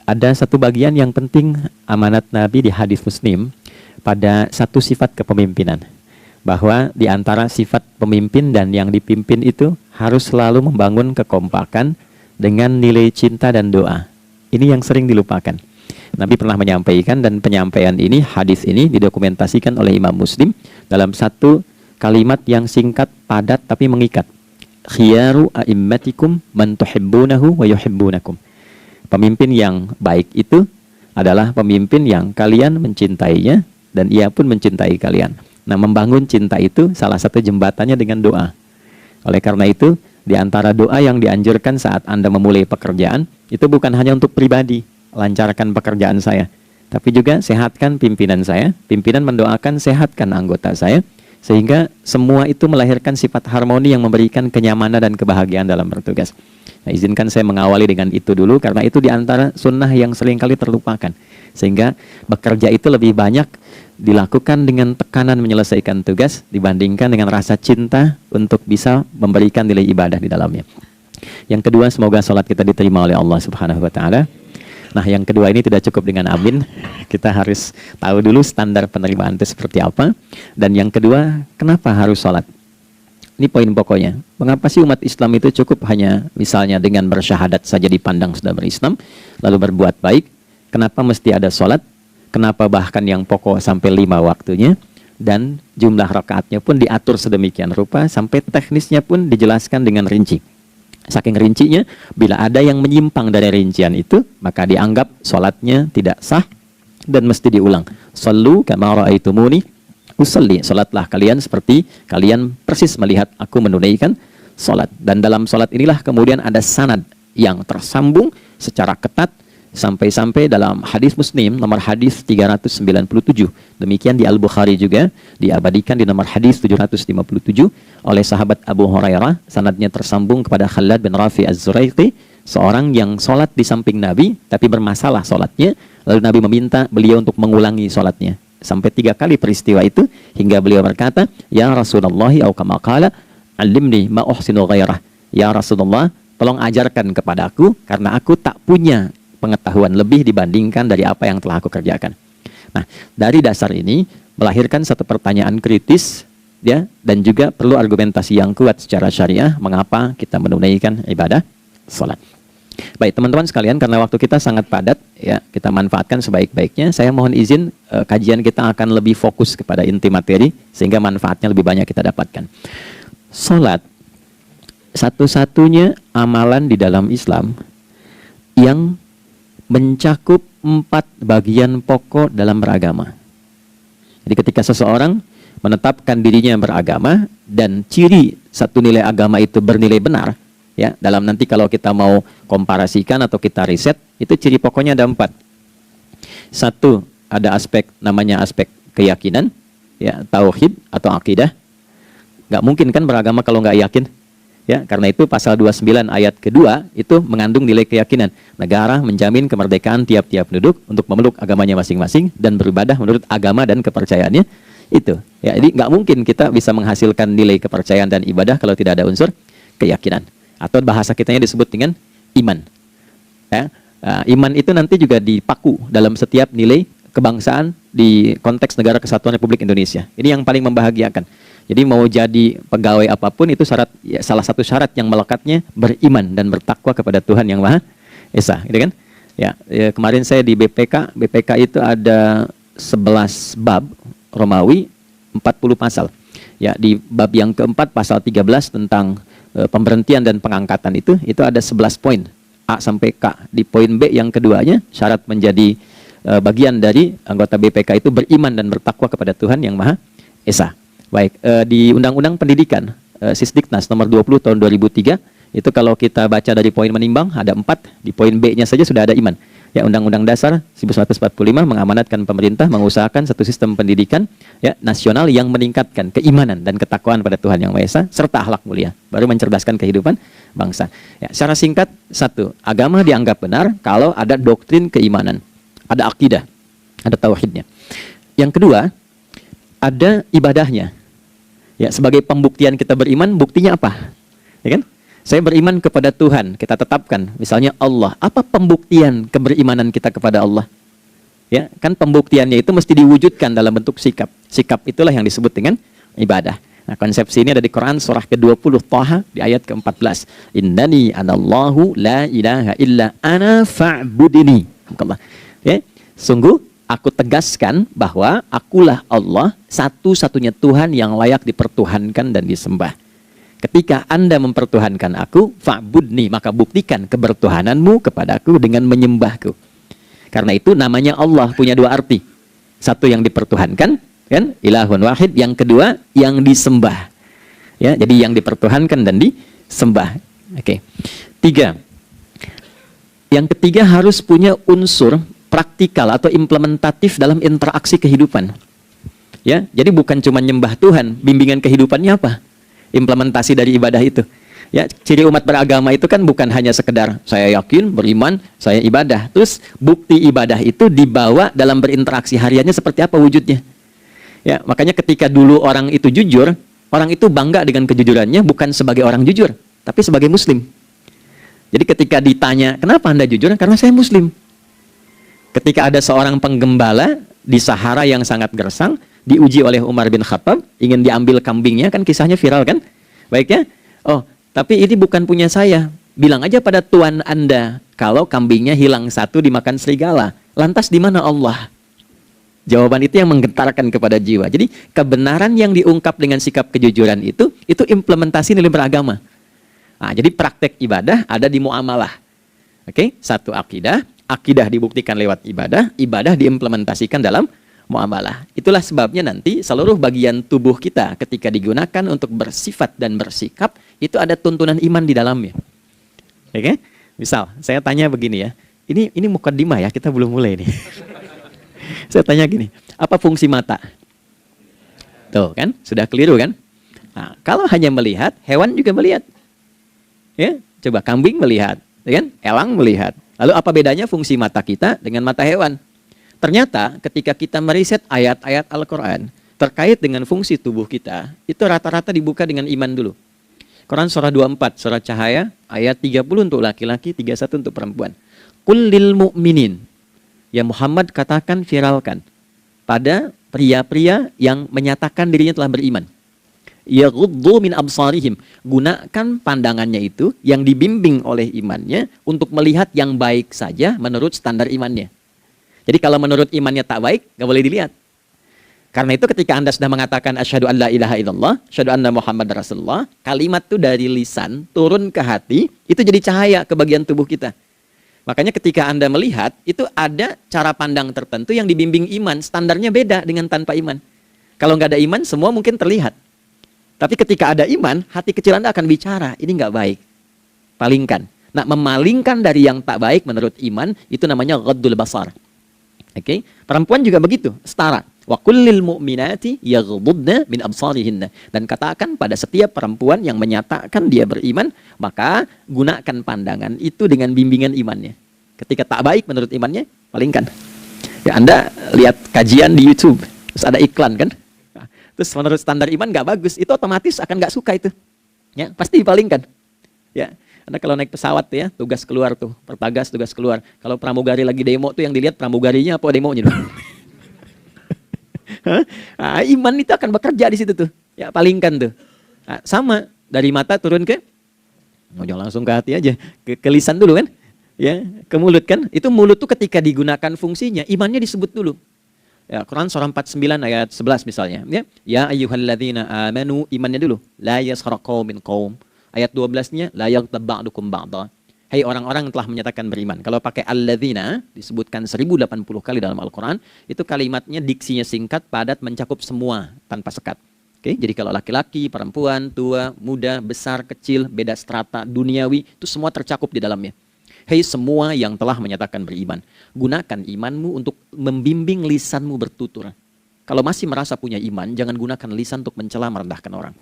ada satu bagian yang penting amanat Nabi di hadis Muslim pada satu sifat kepemimpinan. Bahwa di antara sifat pemimpin dan yang dipimpin itu harus selalu membangun kekompakan dengan nilai cinta dan doa. Ini yang sering dilupakan. Nabi pernah menyampaikan, dan penyampaian ini, hadis ini didokumentasikan oleh Imam Muslim dalam satu kalimat yang singkat, padat, tapi mengikat. Khiyaru a'immatikum man tuhibbunahu wa yuhibbunakum. Pemimpin yang baik itu adalah pemimpin yang kalian mencintainya dan ia pun mencintai kalian. Nah, membangun cinta itu salah satu jembatannya dengan doa. Oleh karena itu, di antara doa yang dianjurkan saat Anda memulai pekerjaan, itu bukan hanya untuk pribadi, lancarkan pekerjaan saya, tapi juga sehatkan pimpinan saya, pimpinan mendoakan sehatkan anggota saya, sehingga semua itu melahirkan sifat harmoni yang memberikan kenyamanan dan kebahagiaan dalam bertugas. Nah, izinkan saya mengawali dengan itu dulu, karena itu di antara sunnah yang seringkali terlupakan. Sehingga bekerja itu lebih banyak dilakukan dengan tekanan menyelesaikan tugas dibandingkan dengan rasa cinta untuk bisa memberikan nilai ibadah di dalamnya. Yang kedua, semoga sholat kita diterima oleh Allah Subhanahu wa Ta'ala. Nah, yang kedua ini tidak cukup dengan amin. Kita harus tahu dulu standar penerimaan itu seperti apa. Dan yang kedua, kenapa harus sholat? Ini poin pokoknya. Mengapa sih umat Islam itu cukup hanya misalnya dengan bersyahadat saja dipandang sudah berislam, lalu berbuat baik? Kenapa mesti ada sholat? Kenapa bahkan yang pokok sampai 5 waktunya? Dan jumlah rakaatnya pun diatur sedemikian rupa, sampai teknisnya pun dijelaskan dengan rinci. Saking rincinya, bila ada yang menyimpang dari rincian itu, maka dianggap sholatnya tidak sah dan mesti diulang. Shallu kama ra'aitumuni usalli. Sholatlah kalian seperti kalian persis melihat aku menunaikan sholat. Dan dalam sholat inilah kemudian ada sanad yang tersambung secara ketat, sampai-sampai dalam hadis Muslim nomor hadis 397. Demikian di Al-Bukhari juga diabadikan di nomor hadis 757 oleh sahabat Abu Hurairah. Sanadnya tersambung kepada Khalad bin Rafi Az-Zuraiqi, seorang yang sholat di samping Nabi tapi bermasalah sholatnya. Lalu Nabi meminta beliau untuk mengulangi sholatnya sampai 3 kali peristiwa itu, hingga beliau berkata, ya Rasulullah au kama qala alimni ma uhsinu ghairah. Ya Rasulullah, tolong ajarkan kepadaku karena aku tak punya pengetahuan lebih dibandingkan dari apa yang telah aku kerjakan. Nah, dari dasar ini melahirkan satu pertanyaan kritis, ya, dan juga perlu argumentasi yang kuat secara syariah mengapa kita menunaikan ibadah sholat. Baik teman-teman sekalian, karena waktu kita sangat padat, ya, kita manfaatkan sebaik-baiknya. Saya mohon izin, kajian kita akan lebih fokus kepada inti materi sehingga manfaatnya lebih banyak kita dapatkan. Sholat satu-satunya amalan di dalam Islam yang mencakup 4 bagian pokok dalam beragama. Jadi ketika seseorang menetapkan dirinya beragama dan ciri satu nilai agama itu bernilai benar, ya, dalam nanti kalau kita mau komparasikan atau kita riset, itu ciri pokoknya ada 4. Satu, ada aspek namanya aspek keyakinan, ya, tauhid atau akidah. Nggak mungkin kan beragama kalau nggak yakin. Ya, karena itu pasal 29 ayat kedua itu mengandung nilai keyakinan. Negara menjamin kemerdekaan tiap-tiap penduduk untuk memeluk agamanya masing-masing dan beribadah menurut agama dan kepercayaannya itu. Ya, jadi nggak mungkin kita bisa menghasilkan nilai kepercayaan dan ibadah kalau tidak ada unsur keyakinan. Atau bahasa kitanya disebut dengan iman. Ya, iman itu nanti juga dipaku dalam setiap nilai kebangsaan di konteks Negara Kesatuan Republik Indonesia. Ini yang paling membahagiakan. Jadi mau jadi pegawai apapun itu syarat, ya, salah satu syarat yang melekatnya beriman dan bertakwa kepada Tuhan Yang Maha Esa, gitu kan? Ya, kemarin saya di BPK itu ada 11 bab Romawi, 40 pasal. Ya, di bab yang keempat pasal 13 tentang pemberhentian dan pengangkatan itu ada 11 poin A sampai K. Di poin B yang keduanya, syarat menjadi bagian dari anggota BPK itu beriman dan bertakwa kepada Tuhan Yang Maha Esa. Baik, di Undang-Undang Pendidikan, Sisdiknas nomor 20 tahun 2003, itu kalau kita baca dari poin menimbang, ada 4, di poin B-nya saja sudah ada iman. Ya, Undang-Undang Dasar 1945 mengamanatkan pemerintah mengusahakan satu sistem pendidikan, ya, nasional yang meningkatkan keimanan dan ketakwaan pada Tuhan Yang Maha Esa, serta akhlak mulia, baru mencerdaskan kehidupan bangsa. Ya, secara singkat, 1, agama dianggap benar kalau ada doktrin keimanan, ada akidah, ada tauhidnya. Yang kedua, ada ibadahnya. Ya, sebagai pembuktian kita beriman, buktinya apa? Ya kan? Saya beriman kepada Tuhan, kita tetapkan. Misalnya Allah, apa pembuktian keberimanan kita kepada Allah? Ya, kan pembuktiannya itu mesti diwujudkan dalam bentuk sikap. Sikap itulah yang disebut dengan ibadah. Nah, konsepsi ini ada di Quran surah ke-20 Thaha di ayat ke-14. Innani anallahu la ilaha illa ana fa'budini. Ya, sungguh aku tegaskan bahwa akulah Allah, satu-satunya Tuhan yang layak dipertuhankan dan disembah. Ketika Anda mempertuhankan aku, fa'budni, maka buktikan kebertuhananmu kepadaku dengan menyembahku. Karena itu namanya Allah punya dua arti. Satu yang dipertuhankan, kan? Ilahun wahid. Yang kedua yang disembah. Ya, jadi yang dipertuhankan dan disembah. Oke. Tiga. Yang ketiga harus punya unsur praktikal atau implementatif dalam interaksi kehidupan. Ya, jadi bukan cuma nyembah Tuhan, bimbingan kehidupannya apa? Implementasi dari ibadah itu. Ya, ciri umat beragama itu kan bukan hanya sekedar saya yakin, beriman, saya ibadah. Terus bukti ibadah itu dibawa dalam berinteraksi hariannya seperti apa wujudnya. Ya, makanya ketika dulu orang itu jujur, orang itu bangga dengan kejujurannya bukan sebagai orang jujur, tapi sebagai muslim. Jadi ketika ditanya, "Kenapa Anda jujur?" "Karena saya muslim." Ketika ada seorang penggembala di Sahara yang sangat gersang, diuji oleh Umar bin Khattab, ingin diambil kambingnya, kan kisahnya viral kan? Baiknya, "Oh, tapi ini bukan punya saya. Bilang aja pada Tuan Anda, kalau kambingnya hilang satu dimakan serigala. Lantas di mana Allah?" Jawaban itu yang menggetarkan kepada jiwa. Jadi kebenaran yang diungkap dengan sikap kejujuran itu implementasi nilai beragama. Nah, jadi praktek ibadah ada di muamalah. Oke, satu akidah, akidah dibuktikan lewat ibadah, ibadah diimplementasikan dalam muamalah. Itulah sebabnya nanti seluruh bagian tubuh kita ketika digunakan untuk bersifat dan bersikap, itu ada tuntunan iman di dalamnya. Oke? Misal, saya tanya begini ya. Ini mukaddimah ya, kita belum mulai nih. Saya tanya gini, apa fungsi mata? Tuh kan, sudah keliru kan? Nah, kalau hanya melihat, hewan juga melihat. Ya, coba kambing melihat, ya kan? Elang melihat. Lalu apa bedanya fungsi mata kita dengan mata hewan? Ternyata ketika kita meriset ayat-ayat Al-Quran terkait dengan fungsi tubuh kita, itu rata-rata dibuka dengan iman dulu. Quran surah 24, surah Cahaya, ayat 30 untuk laki-laki, 31 untuk perempuan. Qul lil mu'minin. Ya Muhammad, katakan, viralkan pada pria-pria yang menyatakan dirinya telah beriman. Yaghuddu min absarihim. Gunakan pandangannya itu yang dibimbing oleh imannya untuk melihat yang baik saja menurut standar imannya. Jadi kalau menurut imannya tak baik, nggak boleh dilihat. Karena itu ketika Anda sudah mengatakan asyhadu an la ilaha illallah, asyhadu anna Muhammad Rasulullah, kalimat itu dari lisan turun ke hati, itu jadi cahaya ke bagian tubuh kita. Makanya ketika Anda melihat, itu ada cara pandang tertentu yang dibimbing iman, standarnya beda dengan tanpa iman. Kalau nggak ada iman, semua mungkin terlihat. Tapi ketika ada iman, hati kecil Anda akan bicara, ini nggak baik. Palingkan. Nah, memalingkan dari yang tak baik menurut iman, itu namanya ghaddul basar. Oke, perempuan juga begitu, setara. Wa kullil mu'minati yaghdudna min absarihinna. Dan katakan pada setiap perempuan yang menyatakan dia beriman, maka gunakan pandangan itu dengan bimbingan imannya. Ketika tak baik menurut imannya, palingkan. Ya, Anda lihat kajian di YouTube, terus ada iklan kan? Nah, terus menurut standar iman nggak bagus, itu otomatis akan nggak suka itu. Ya, pasti dipalingkan. Ya. Anda kalau naik pesawat ya, tugas keluar tuh, pertagas tugas keluar. Kalau pramugari lagi demo tuh yang dilihat pramugarinya apa demonya. Nah, iman itu akan bekerja di situ tuh. Ya, palingkan tuh. Nah, sama dari mata turun ke, jangan langsung ke hati aja, ke lisan dulu kan? Ya, ke mulut kan? Itu mulut tuh ketika digunakan fungsinya, imannya disebut dulu. Ya, Quran surah 49 ayat 11 misalnya. Ya ayyuhalladzina amanu, imannya dulu. La yaskhar qaumin qaum. Ayat 12-nya, la yaghtab ba'dukum ba'dha. Hai orang-orang yang telah menyatakan beriman. Kalau pakai alladzina, disebutkan 1080 kali dalam Al-Quran, itu kalimatnya diksinya singkat, padat, mencakup semua, tanpa sekat. Oke, jadi kalau laki-laki, perempuan, tua, muda, besar, kecil, beda strata, duniawi, itu semua tercakup di dalamnya. Hai semua yang telah menyatakan beriman. Gunakan imanmu untuk membimbing lisanmu bertutur. Kalau masih merasa punya iman, jangan gunakan lisan untuk mencela merendahkan orang.